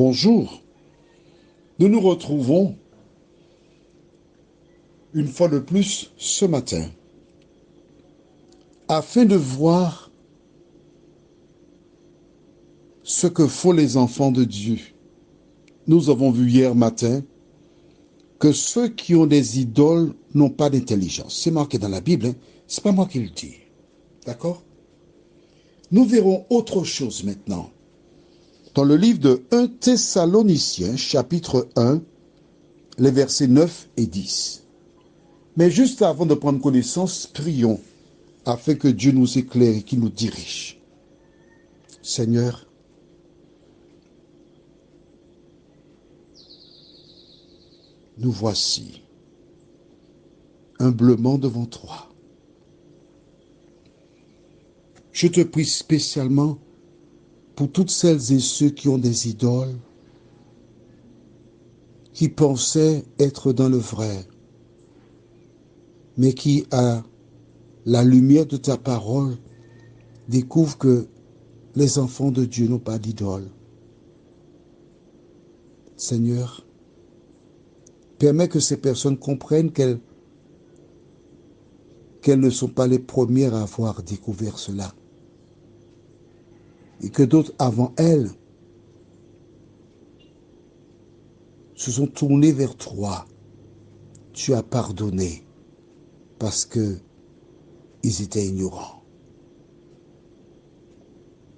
Bonjour, nous nous retrouvons une fois de plus ce matin afin de voir ce que font les enfants de Dieu. Nous avons vu hier matin que ceux qui ont des idoles n'ont pas d'intelligence. C'est marqué dans la Bible, c'est pas moi qui le dis. D'accord? Nous verrons autre chose maintenant. Dans le livre de 1 Thessaloniciens, chapitre 1, les versets 9 et 10. Mais juste avant de prendre connaissance, prions afin que Dieu nous éclaire et qu'il nous dirige. Seigneur, nous voici humblement devant toi. Je te prie spécialement pour toutes celles et ceux qui ont des idoles, qui pensaient être dans le vrai, mais qui, à la lumière de ta parole, découvrent que les enfants de Dieu n'ont pas d'idole. Seigneur, permets que ces personnes comprennent qu'elles ne sont pas les premières à avoir découvert cela. Et que d'autres avant elles se sont tournés vers toi. Tu as pardonné parce qu'ils étaient ignorants.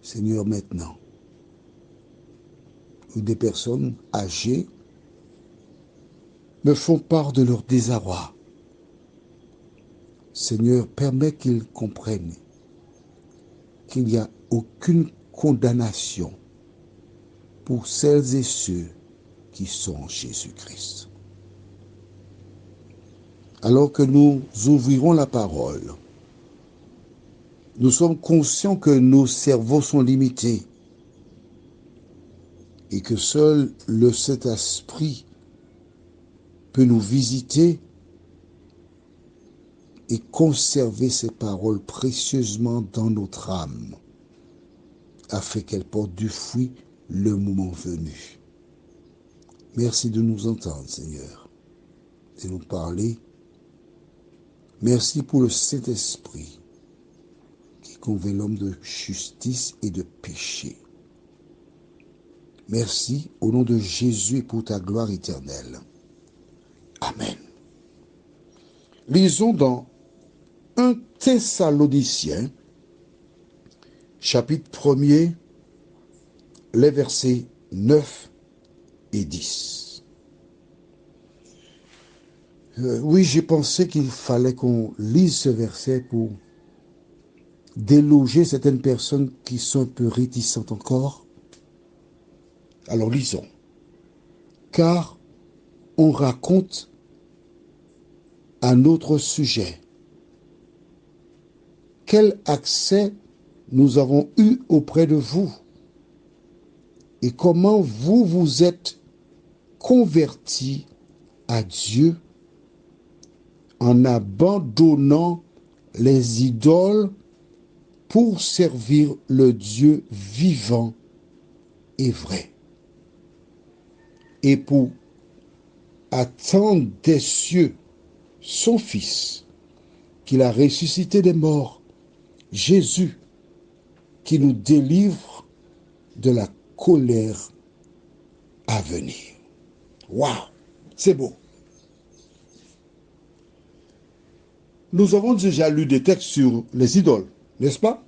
Seigneur, maintenant, où des personnes âgées me font part de leur désarroi, Seigneur, permets qu'ils comprennent qu'il n'y a aucune condamnation pour celles et ceux qui sont en Jésus-Christ. Alors que nous ouvrirons la parole, nous sommes conscients que nos cerveaux sont limités et que seul le Saint-Esprit peut nous visiter et conserver ces paroles précieusement dans notre âme, afin qu'elles portent du fruit le moment venu. Merci de nous entendre, Seigneur, de nous parler. Merci pour le Saint-Esprit qui convainc l'homme de justice et de péché. Merci au nom de Jésus et pour ta gloire éternelle. Amen. Lisons dans 1 Thessaloniciens, chapitre 1er, les versets 9 et 10. Oui, j'ai pensé qu'il fallait qu'on lise ce verset pour déloger certaines personnes qui sont un peu réticentes encore. Alors lisons. Car on raconte un autre sujet. Quel accès nous avons eu auprès de vous et comment vous vous êtes convertis à Dieu en abandonnant les idoles pour servir le Dieu vivant et vrai, et pour attendre des cieux son Fils, qu'il a ressuscité des morts, Jésus, qui nous délivre de la colère à venir. Waouh, c'est beau. Nous avons déjà lu des textes sur les idoles, n'est-ce pas?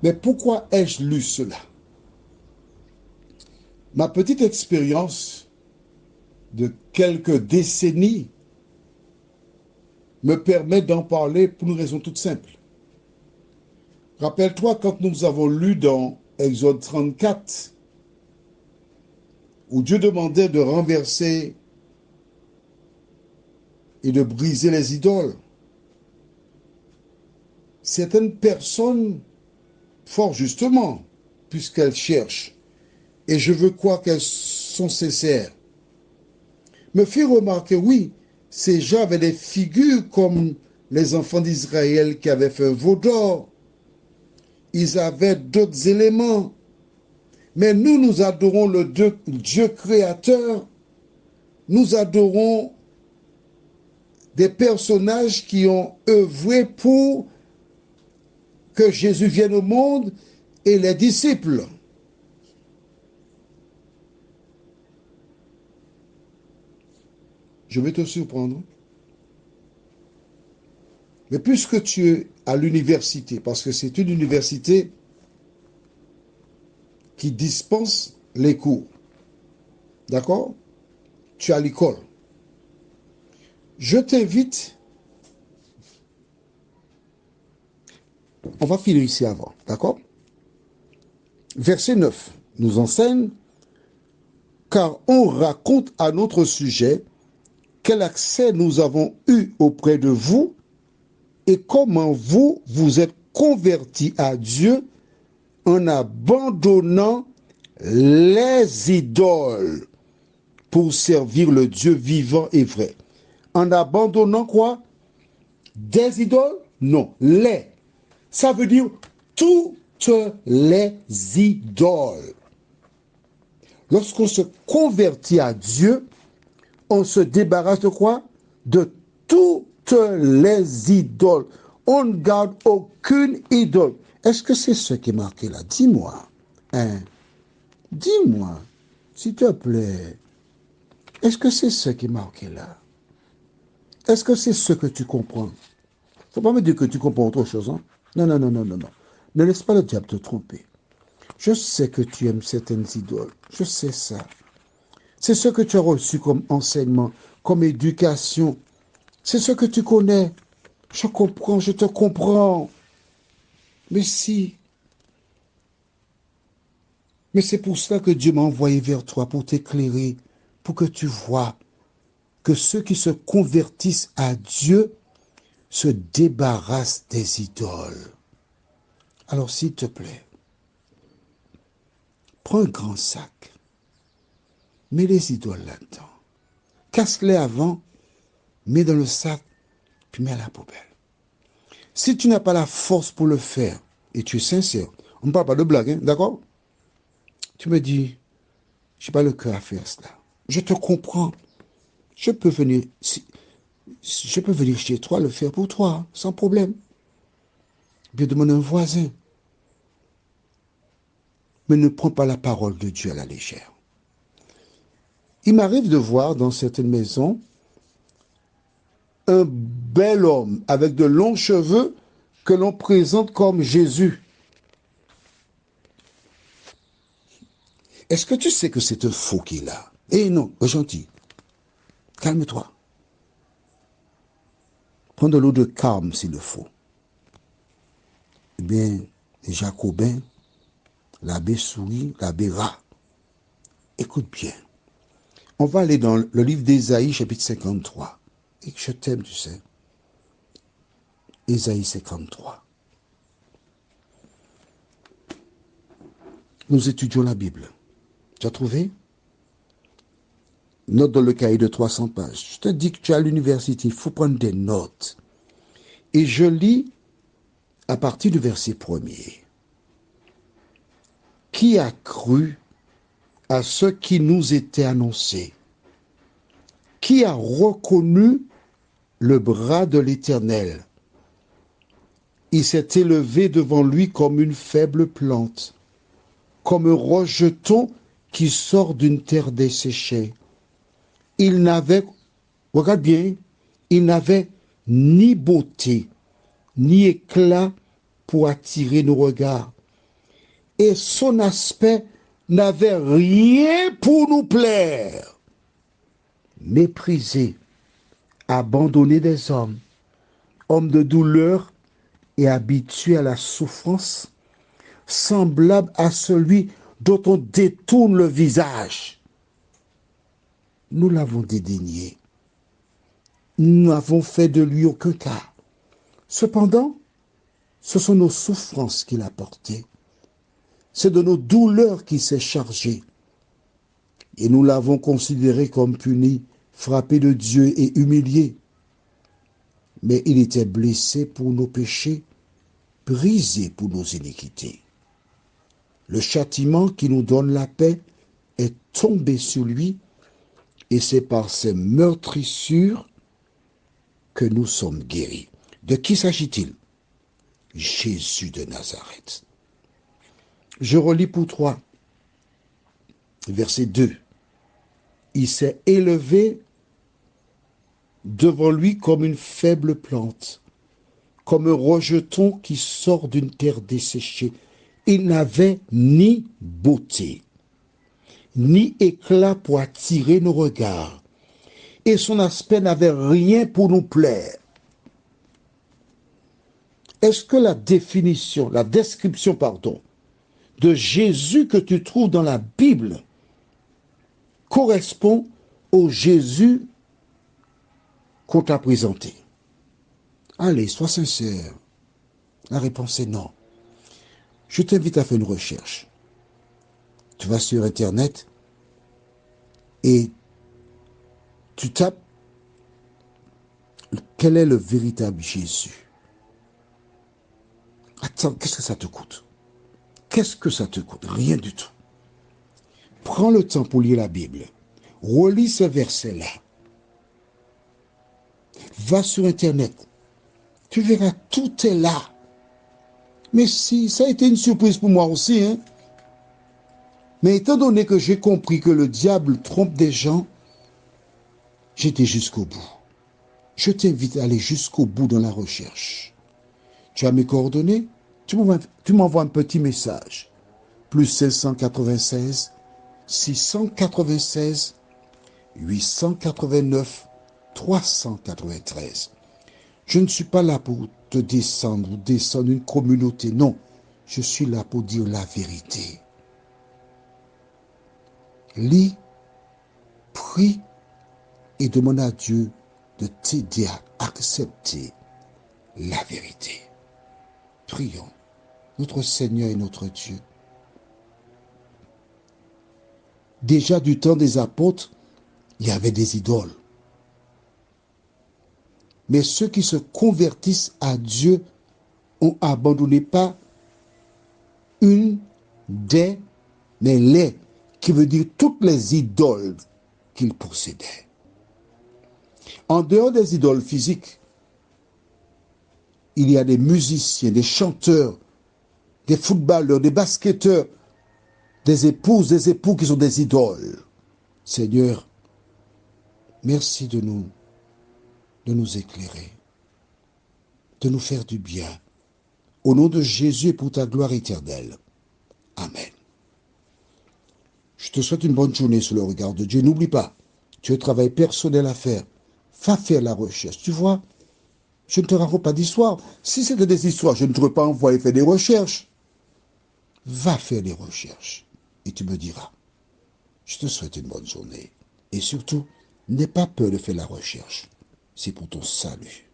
Mais pourquoi ai-je lu cela? Ma petite expérience de quelques décennies me permet d'en parler pour une raison toute simple. Rappelle-toi quand nous avons lu dans Exode 34, où Dieu demandait de renverser et de briser les idoles. Certaines personnes, fort justement, puisqu'elles cherchent, et je veux croire qu'elles sont sincères, me firent remarquer, oui, ces gens avaient des figures comme les enfants d'Israël qui avaient fait un veau d'or. Ils avaient d'autres éléments, Mais nous, nous adorons le Dieu créateur. Nous adorons des personnages qui ont œuvré pour que Jésus vienne au monde et les disciples. Je vais te surprendre. Mais puisque tu es à l'université, parce que c'est une université qui dispense les cours, d'accord? Tu es à l'école. Je t'invite, on va finir ici avant, d'accord? Verset 9 nous enseigne, car on raconte à notre sujet quel accès nous avons eu auprès de vous et comment vous vous êtes convertis à Dieu en abandonnant les idoles pour servir le Dieu vivant et vrai. En abandonnant quoi? Des idoles? Non, les. Ça veut dire toutes les idoles. Lorsqu'on se convertit à Dieu, on se débarrasse de quoi? De toutes les idoles. On ne garde aucune idole. Est-ce que c'est ce qui est marqué là? Dis-moi. Hein? Dis-moi, s'il te plaît. Est-ce que c'est ce qui est marqué là? Est-ce que c'est ce que tu comprends? Il ne faut pas me dire que tu comprends autre chose. Hein? Non, non, non, non, non, non. Ne laisse pas le diable te tromper. Je sais que tu aimes certaines idoles. Je sais ça. C'est ce que tu as reçu comme enseignement, comme éducation. C'est ce que tu connais. Je comprends, je te comprends. Mais si. Mais c'est pour cela que Dieu m'a envoyé vers toi, pour t'éclairer, pour que tu vois que ceux qui se convertissent à Dieu se débarrassent des idoles. Alors s'il te plaît, prends un grand sac, mets les idoles là-dedans, casse-les avant, mets dans le sac, puis mets à la poubelle. Si tu n'as pas la force pour le faire, et tu es sincère, on ne parle pas de blague, hein, d'accord? Tu me dis, je n'ai pas le cœur à faire cela. Je te comprends. Je peux venir chez toi le faire pour toi, sans problème. Bien demander à un voisin. Mais ne prends pas la parole de Dieu à la légère. Il m'arrive de voir dans certaines maisons un bel homme avec de longs cheveux que l'on présente comme Jésus. Est-ce que tu sais que c'est un faux qu'il a? Eh non, gentil. Calme-toi. Prends de l'eau de Carme s'il le faut. Eh bien, les Jacobins, l'abbé Souris, l'abbé Rat. Écoute bien. On va aller dans le livre d'Ésaïe, chapitre 53. Et je t'aime, tu sais. Ésaïe 53. Nous étudions la Bible. Tu as trouvé? Note dans le cahier de 300 pages. Je te dis que tu es à l'université, il faut prendre des notes. Et je lis à partir du verset 1er. Qui a cru à ce qui nous était annoncé? Qui a reconnu le bras de l'Éternel? Il s'est élevé devant lui comme une faible plante, comme un rejeton qui sort d'une terre desséchée. Il n'avait, regarde bien, il n'avait ni beauté, ni éclat pour attirer nos regards. Et son aspect n'avait rien pour nous plaire. Méprisé, abandonné des hommes, homme de douleur et habitué à la souffrance, semblable à celui dont on détourne le visage. Nous l'avons dédaigné. Nous n'avons fait de lui aucun cas. Cependant, ce sont nos souffrances qu'il a portées. C'est de nos douleurs qu'il s'est chargé. Et nous l'avons considéré comme puni, frappé de Dieu et humilié. Mais il était blessé pour nos péchés, brisé pour nos iniquités. Le châtiment qui nous donne la paix est tombé sur lui, et c'est par ses meurtrissures que nous sommes guéris. De qui s'agit-il? Jésus de Nazareth. Je relis pour toi. Verset 2. Il s'est élevé devant lui comme une faible plante, comme un rejeton qui sort d'une terre desséchée. Il n'avait ni beauté, ni éclat pour attirer nos regards, et son aspect n'avait rien pour nous plaire. Est-ce que la description, de Jésus que tu trouves dans la Bible correspond au Jésus qu'on t'a présenté? Allez, sois sincère. La réponse est non. Je t'invite à faire une recherche. Tu vas sur Internet et tu tapes quel est le véritable Jésus. Attends, qu'est-ce que ça te coûte? Qu'est-ce que ça te coûte? Rien du tout. Prends le temps pour lire la Bible. Relis ce verset-là. Va sur Internet. Tu verras, tout est là. Mais si, ça a été une surprise pour moi aussi. Mais étant donné que j'ai compris que le diable trompe des gens, j'étais jusqu'au bout. Je t'invite à aller jusqu'au bout dans la recherche. Tu as mes coordonnées? Tu m'envoies un petit message. Plus 1696 696 889 393. Je ne suis pas là pour te descendre une communauté. Non, je suis là pour dire la vérité. Lis, prie et demande à Dieu de t'aider à accepter la vérité. Prions, notre Seigneur et notre Dieu. Déjà du temps des apôtres, il y avait des idoles. Mais ceux qui se convertissent à Dieu ont abandonné pas une des, mais les, qui veut dire toutes les idoles qu'ils possédaient. En dehors des idoles physiques, il y a des musiciens, des chanteurs, des footballeurs, des basketteurs, des épouses, des époux qui sont des idoles. Seigneur, merci de nous éclairer, de nous faire du bien. Au nom de Jésus et pour ta gloire éternelle. Amen. Je te souhaite une bonne journée sous le regard de Dieu. N'oublie pas, tu as un travail personnel à faire. Va faire la recherche. Tu vois, je ne te raconte pas d'histoire. Si c'était des histoires, je ne t'aurais pas envoyé faire des recherches. Va faire des recherches et tu me diras. Je te souhaite une bonne journée. Et surtout, n'aie pas peur de faire la recherche. C'est pour ton salut.